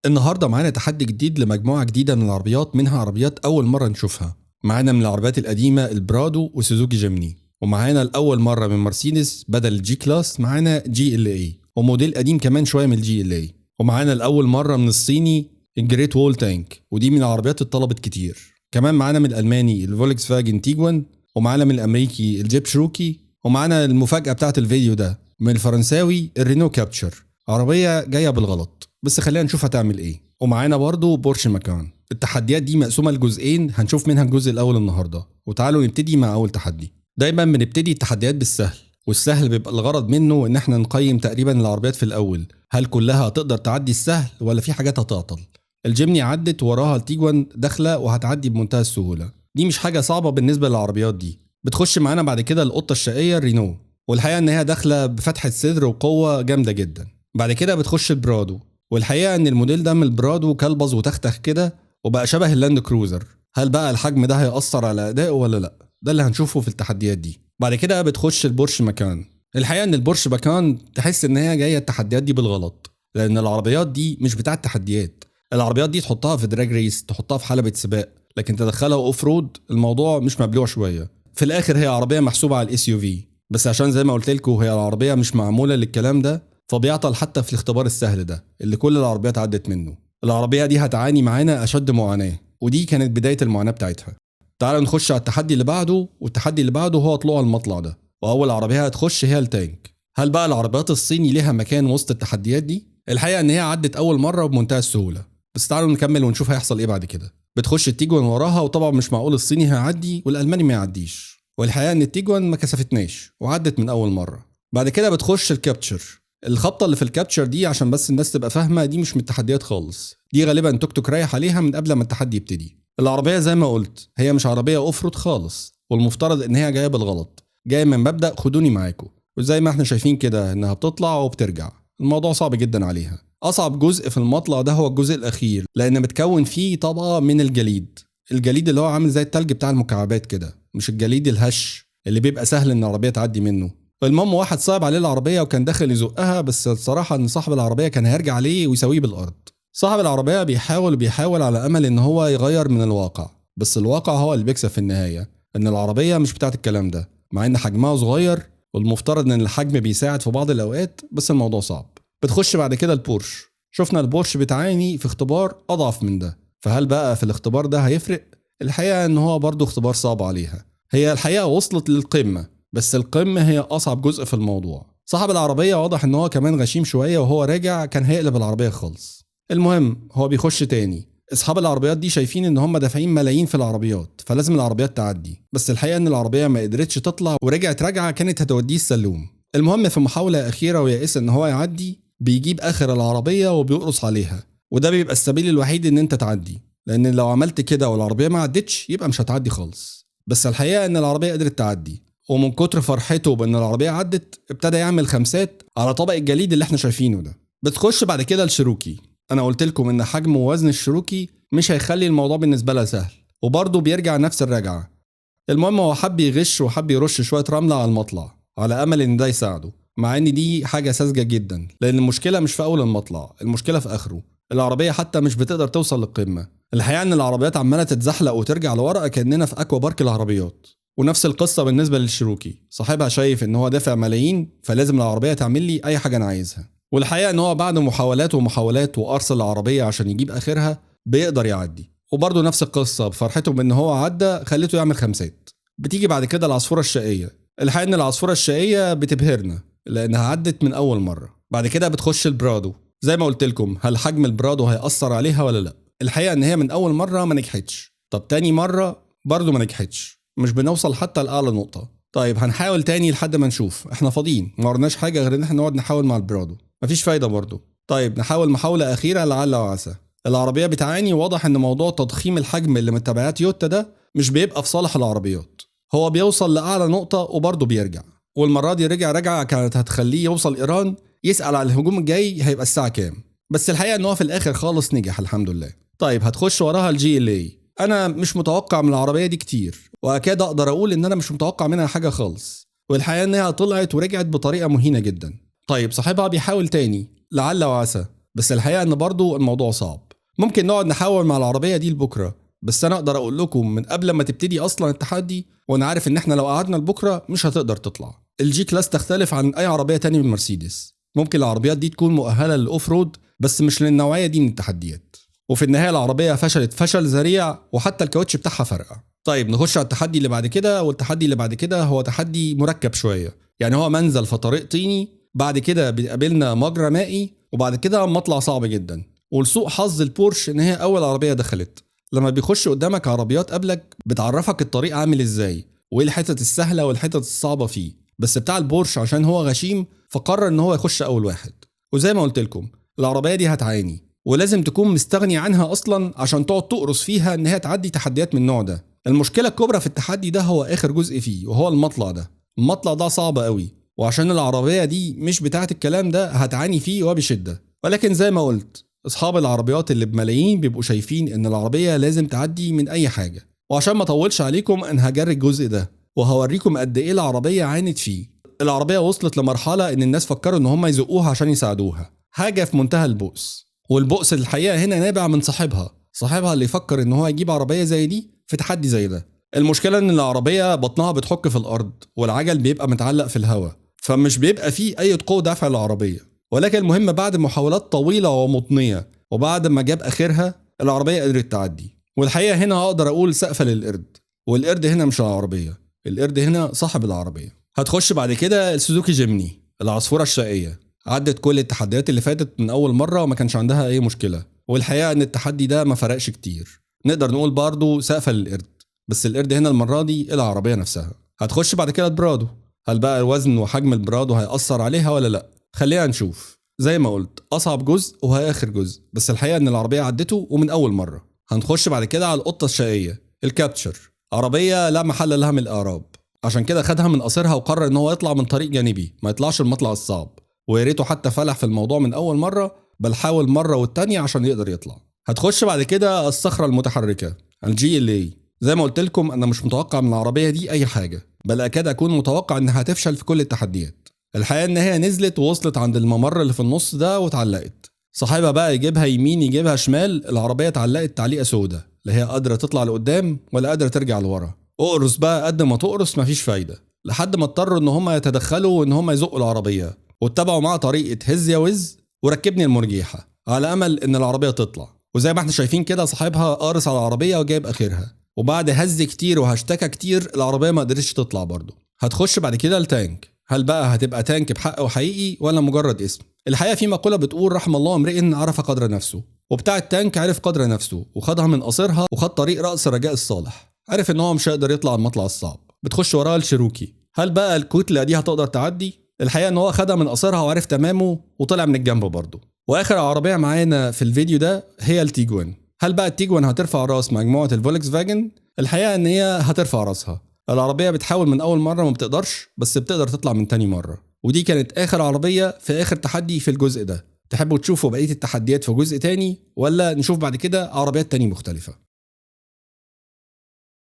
النهارده معانا تحدي جديد لمجموعة جديدة من العربيات، منها عربيات أول مرة نشوفها. معانا من العربيات القديمة البرادو وسوزوكي جيمني، ومعانا لأول مرة من مرسيدس بدل الجي كلاس معانا جي ال اي، وموديل قديم كمان شوية من الجي ال اي. ومعانا لأول مرة من الصيني الجريت وول تانك، ودي من العربيات اللي طلبت كتير. كمان معانا من الألماني الفولكس فاجن تيجوان، ومعانا من الأمريكي الجيب شروكي، ومعانا المفاجأة بتاعت الفيديو ده من الفرنساوي الرينو كابتشر، عربية جاية بالغلط بس خلينا نشوف هتعمل ايه. ومعانا برضو بورش ماكان. التحديات دي مقسومة لجزئين، هنشوف منها الجزء الأول النهاردة. وتعالوا نبتدي مع أول تحدي. دايما بنبتدي التحديات بالسهل، والسهل بيبقى الغرض منه ان احنا نقيم تقريبا العربيات في الأول، هل كلها هتقدر تعدي السهل ولا في حاجات هتعطل. الجيمني عدت، وراها التيجوان داخلة وهتعدي بمنتهى السهولة، دي مش حاجة صعبة بالنسبة للعربيات دي. بتخش معانا بعد كده القطة الشقية الرينو، والحقيقة ان هي داخلة بفتحة صدر وقوة جامدة جدا. بعد كده بتخش البرادو، والحقيقة ان الموديل ده من البرادو كلبز وتختخ كده وبقى شبه اللاند كروزر. هل بقى الحجم ده هيأثر على أدائه ولا لا؟ ده اللي هنشوفه في التحديات دي. بعد كده بتخش البورش ماكان. الحقيقة ان البورش ماكان تحس ان هي جاية التحديات دي بالغلط، لان العربيات دي مش بتاعة تحديات. العربيات دي تحطها في دراج ريس، تحطها في حلبة سباق، لكن تدخلها اوف رود الموضوع مش مبلوع شوية. في الاخر هي عربية محسوبة على الاس يو في، بس عشان زي ما قلت لكم هي العربية مش معمولة للكلام ده، فبيعطل حتى في الاختبار السهل ده اللي كل العربيات عدت منه. العربية دي هتعاني معانا أشد معاناة، ودي كانت بداية المعاناة بتاعتها. تعالوا نخش على التحدي اللي بعده، والتحدي اللي بعده هو طلوع المطلع ده، وأول عربية هتخش هي التانك. هل بقى العربيات الصيني ليها مكان وسط التحديات دي؟ الحقيقة إن هي عدت أول مرة بمنتهى السهولة، بس تعالوا نكمل ونشوف هيحصل إيه بعد كده. بتخش التيجوان وراها، وطبعا مش معقول الصيني هيعدي والألماني ما يعديش، والحقيقة إن التيجوان ما كسفتناش وعدت من أول مرة. بعد كده بتخش الكابتشر. الخبطه اللي في الكابتشر دي عشان بس الناس تبقى فاهمه، دي مش من التحديات خالص، دي غالبا توك توك رايح عليها من قبل ما التحدي يبتدي. العربيه زي ما قلت هي مش عربيه اوف رود خالص، والمفترض ان هي جايه بالغلط، جايه من مبدا خدوني معاكم. وزي ما احنا شايفين كده انها بتطلع وبترجع، الموضوع صعب جدا عليها. اصعب جزء في المطلع ده هو الجزء الاخير، لان متكون فيه طبقه من الجليد. الجليد اللي هو عامل زي التلج بتاع المكعبات كده، مش الجليد الهش اللي بيبقى سهل ان العربيه تعدي منه. المهم واحد صعب عليه العربيه وكان داخل يزقها، بس الصراحه ان صاحب العربيه كان هيرجع عليه ويسويه بالارض. صاحب العربيه بيحاول على امل ان هو يغير من الواقع، بس الواقع هو اللي بيكسب في النهايه، ان العربيه مش بتاعت الكلام ده، مع ان حجمها صغير والمفترض ان الحجم بيساعد في بعض الاوقات، بس الموضوع صعب. بتخش بعد كده البورش. شفنا البورش بتعاني في اختبار اضعف من ده، فهل بقى في الاختبار ده هيفرق؟ الحقيقه ان هو برضو اختبار صعب عليها. هي الحقيقه وصلت للقمه، بس القمة هي أصعب جزء في الموضوع. صاحب العربية واضح إن هو كمان غشيم شوية، وهو راجع كان هيقلب العربية خالص. المهم هو بيخش تاني. أصحاب العربيات دي شايفين إن هم دافعين ملايين في العربيات، فلازم العربيات تعدي، بس الحقيقة إن العربية ما قدرتش تطلع ورجعت رجعة كانت هتوديه السلوم. المهم في محاولة أخيرة ويائس إن هو يعدي، بيجيب آخر العربية وبيقرص عليها، وده بيبقى السبيل الوحيد إن أنت تعدي، لأن لو عملت كده والعربية ما عدتش يبقى مش هتعدي خالص. بس الحقيقة إن العربية قدرت تعدي، ومن كتر فرحته بان العربيه عدت ابتدى يعمل خمسات على طبق الجليد اللي احنا شايفينه ده. بتخش بعد كده الشروكي. انا قلت لكم ان حجم ووزن الشروكي مش هيخلي الموضوع بالنسبه لها سهل، وبرضه بيرجع نفس الرجعه. المهم هو حب يغش وحب يرش شويه رمله على المطلع على امل ان ده يساعده، مع ان دي حاجه ساذجه جدا، لان المشكله مش في اول المطلع، المشكله في اخره. العربيه حتى مش بتقدر توصل للقمه. الحقيقه ان العربيات عماله تتزحلق وترجع لورا كاننا في اكوا بارك العربيات. ونفس القصه بالنسبه للشروكي، صاحبها شايف ان هو دافع ملايين فلازم العربيه تعمل لي اي حاجه انا عايزها. والحقيقه ان هو بعد محاولات ومحاولات وارسل العربيه عشان يجيب اخرها بيقدر يعدي، وبرضه نفس القصه بفرحته بان هو عدى خليته يعمل خمسات. بتيجي بعد كده العصفوره الشقيه. الحقيقه ان العصفوره الشقيه بتبهرنا لانها عدت من اول مره. بعد كده بتخش البرادو. زي ما قلت لكم هل حجم البرادو هيأثر عليها ولا لا؟ الحقيقه ان هي من اول مره ما نجحتش، طب تاني مره برضه ما نجحتش، مش بنوصل حتى لأعلى نقطة. طيب هنحاول تاني لحد ما نشوف، احنا فاضيين ما ورناش حاجة غير ان احنا نقعد نحاول مع البرادو، مفيش فايدة برضو. طيب نحاول محاولة أخيرة لعل وعسى. العربية بتعاني، واضح ان موضوع تضخيم الحجم اللي من تبعات يوتا ده مش بيبقى في صالح العربيات، هو بيوصل لأعلى نقطة وبرضه بيرجع، والمرة دي رجع رجعة كانت هتخليه يوصل إيران يسأل على الهجوم الجاي هيبقى الساعة كام، بس الحقيقة ان هو في الآخر خالص نجح الحمد لله. طيب هتخش وراها الجي ال اي. انا مش متوقع من العربيه دي كتير، واكاد اقدر اقول ان انا مش متوقع منها حاجه خالص، والحقيقه انها طلعت ورجعت بطريقه مهينه جدا. طيب صاحبها بيحاول تاني لعل وعسى. بس الحقيقة ان برضو الموضوع صعب. ممكن نقعد نحاول مع العربية دي لبكرة، بس انا اقدر اقول لكم من قبل ما تبتدي اصلا التحدي وانا عارف ان احنا لو قعدنا لبكرة مش هتقدر تطلع. الجي كلاس تختلف عن اي عربية تاني من مرسيدس. ممكن العربيات دي تكون مؤهلة للأوف رود بس مش للنوعية دي من التحديات. وفي النهاية العربية فشلت فشل ذريع وحتى الكاوتش بتاعها فرقع. طيب نخش على التحدي اللي بعد كده، والتحدي اللي بعد كده هو تحدي مركب شوية. يعني هو منزل في طريق طيني، بعد كده بيقابلنا مجرى مائي، وبعد كده مطلع صعب جدا. ولسوء حظ البورش ان هي اول عربية دخلت. لما بيخش قدامك عربيات قبلك بتعرفك الطريق عامل ازاي وايه الحتت السهلة والحتت الصعبة فيه، بس بتاع البورش عشان هو غشيم فقرر ان هو يخش اول واحد. وزي ما قلت لكم العربية دي هتعاني ولازم تكون مستغني عنها اصلا عشان تقعد تقرص فيها ان هي تعدي تحديات من النوع ده. المشكلة الكبرى في التحدي ده هو اخر جزء فيه، وهو المطلع ده. المطلع ده صعب قوي، وعشان العربية دي مش بتاعت الكلام ده هتعاني فيه وبشدة. ولكن زي ما قلت اصحاب العربيات اللي بملايين بيبقوا شايفين ان العربية لازم تعدي من اي حاجة. وعشان ما اطولش عليكم انا هجري الجزء ده وهوريكم قد ايه العربية عانت فيه. العربية وصلت لمرحلة ان الناس فكروا ان هم يزقوها عشان يساعدوها، حاجة في منتهى البؤس. والبؤس الحقيقة هنا نابع من صاحبها اللي يفكر ان هو يجيب عربية زي دي في تحدي زي ده. المشكلة ان العربية بطنها بتحك في الارض والعجل بيبقى متعلق في الهواء، فمش بيبقى فيه اي قوة دفع للعربية. ولكن المهم بعد محاولات طويلة ومطنية وبعد ما جاب اخرها العربية قدرت تعدي. والحقيقة هنا اقدر اقول سقفة للقرد، والقرد هنا مش العربية، القرد هنا صاحب العربية. هتخش بعد كده السوزوكي جيمني العصفورة الشقية. عدت كل التحديات اللي فاتت من اول مرة وما كانش عندها اي مشكلة، والحقيقة ان التحدي ده ما فرقش كتير. نقدر نقول برضو سقفة للقرد، بس القرد هنا المرة دي العربية نفسها. هتخش بعد كده البرادو. هل بقى الوزن وحجم البرادو هيأثر عليها ولا لا؟ خلينا نشوف. زي ما قلت اصعب جزء وهي اخر جزء، بس الحقيقة ان العربية عدته ومن اول مرة. هنخش بعد كده على القطة الشقية الكابتشر. عربية لا محل لها من الاعراب، عشان كده خدها من قصرها وقرر ان هو يطلع من طريق جانبي ما يطلعش المطلع الصعب. ويا ريته حتى فلح في الموضوع من اول مرة، بل حاول مرة والتانية عشان يقدر يطلع. هتخش بعد كده الصخرة المتحركة الجي ال اي. زي ما قلت لكم انا مش متوقع من العربية دي اي حاجة، بل اكاد اكون متوقع انها هتفشل في كل التحديات. الحقيقة ان هي نزلت ووصلت عند الممر اللي في النص ده واتعلقت. صاحبها بقى يجيبها يمين يجيبها شمال، العربية اتعلقت تعليقة سودة، لا هي قادرة تطلع لقدام ولا قادرة ترجع لورا. اقرص بقى قد ما تقرص مفيش فايدة، لحد ما اضطروا ان هم يتدخلوا وان هم يزقوا العربية واتبعوا معها طريقة هز يا وز وركبني المرجيحة على امل ان العربية تطلع. وزي ما احنا شايفين كده صاحبها قارص على العربية وجايب اخرها، وبعد هز كتير وهشتكى كتير العربية ما قدرتش تطلع برضه. هتخش بعد كده التانك. هل بقى هتبقى تانك بحق وحقيقي ولا مجرد اسم؟ الحقيقة في مقولة بتقول رحم الله امرئ عرف قدر نفسه، وبتاع التانك عرف قدر نفسه وخدها من قصرها وخد طريق رأس رجاء الصالح. عرف ان هو مش هيقدر يطلع المطلع الصعب. بتخش وراها الشيروكي. هل بقى الكتلة دي هتقدر تعدي؟ الحقيقة ان هو خدها من قصرها وعرف تمامه وطلع من الجنب برضه. واخر عربية معانا في الفيديو ده هي التيجوان. هل بقى التيجوان هترفع راس مجموعة الفولكس فاجن؟ الحقيقة ان هي هترفع راسها. العربية بتحاول من اول مرة ما بتقدرش، بس بتقدر تطلع من تاني مرة. ودي كانت اخر عربية في اخر تحدي في الجزء ده. تحبوا تشوفوا بقية التحديات في جزء تاني ولا نشوف بعد كده عربيات تاني مختلفة؟